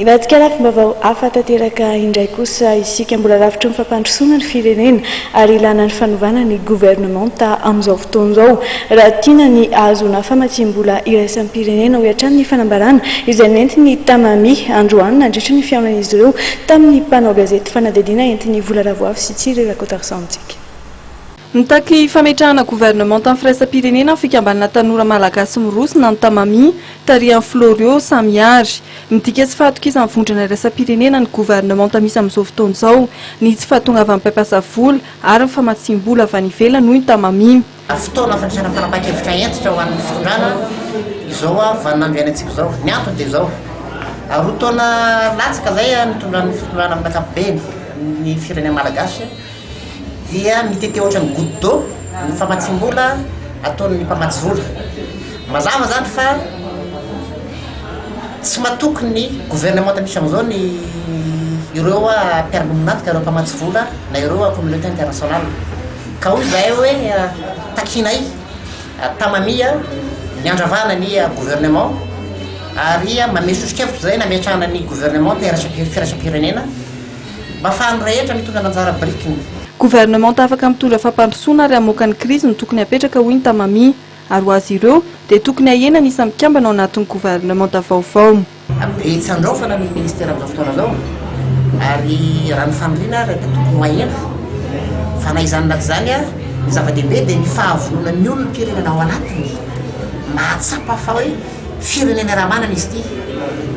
Iratsika lafim-baovao hafa tanteraka indray kosa isika mbola lavitra ny fampandrosoana ny firenena ary ilana ny fanovana ny gouvernementa amin'izao fotoana izao raha tiana ny ahazona famatsim-bola iraisan'ny pirenena ho hatrany ny fanambarana izay nentiny tamami androany nandritra ny fiainan'izy ireo tamin'ny mpanao gazety fanadihadiana entiny vola ravoafy sy tsiry rakotarzantsika. Nitaky fametrahana gouvernementa amin'ny firaisam-pirenena fikambanana tanora malagasy mirosona ny tamami tarihan'ny Florio Samiary. Midika tsy fahatokisany vondrona iraisam-pirenena ny gouvernementa misy amin'izao fotoana izao ny tsy fahatongavan'ny mpampiasa vola ary ny famatsim-bola avy any ivelany noho ny tamami. Fotoana fampiasana fanapa-kevitra entitra ho an'ny fitondrana izao vaninandro iainantsika izao ny antony dia izao roa taona latsaka zay mitondran'ny fitondrana amin'ny ankapobeny ny firenena malagasy dia mitete ohatra ny goutte ny famatsim-bola ataon'ny mpamatsy vola mazava zany fa tsy matoky ny gouvernementa misy amin'izao ny ireo mpiara-nominatika ireo mpamatsy vola na ireo communauté internationale ka hoy zay hoe takinay tamamia ny andravana ny gouvernement ary mamesosokevitra zay nametrahana ny gouvernementa firaisam-pirenena mba ahafahany rehetra mitondra anjara brikiny. Gouvernementa afaka mitondra fampandrosoana ary hamoaka ny krizy no tokony apetraka hoy ny tamami ary ho azy ireo dia tokony ahena ny isany mpikambana ao anatin'ny gouvernementa vaovao. Betsy andraofana ny ministera amin'izao fotoana zao ary raha ny faniriana rehetra tokony ho ahena fa na izany nak zany ny zava-dehibe dia ny fahavonona ny olona pirenena ao anatiny mahatsapa fa hoe firenena raha manana izy ity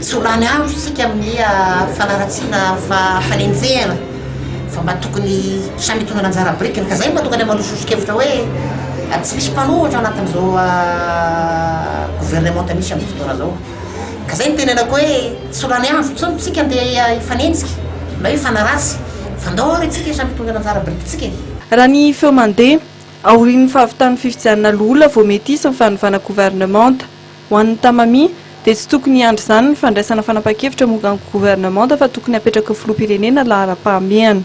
tsy ho lany andro isika amin'ny fanaratsiana fanenjehana fa mba tokony samy mitondra anjara brikiny ka zay mba tokony manososokevitra hoe tsy misy mpanohatra anatin'izao gouvernementa misy amin'ny fotoana zao ka zay ny tenenako hoe tsy ho lany andro tsony tsika andeha hifanenjika na hoe hifanaratsy fa ndao retsika samy mitondra anjara brikitsika. Raha ny feo mandeha aorian'ny fahavitan'ny fifidianana lola vao mety isy ny fanovana gouvernementa ho an'ny tamami dia tsy tokony andro izany ny fandraisana fanapa-kevitra momba ny gouvernementa fa tokony apetraka filoham-pirenena laharam-pahamehana.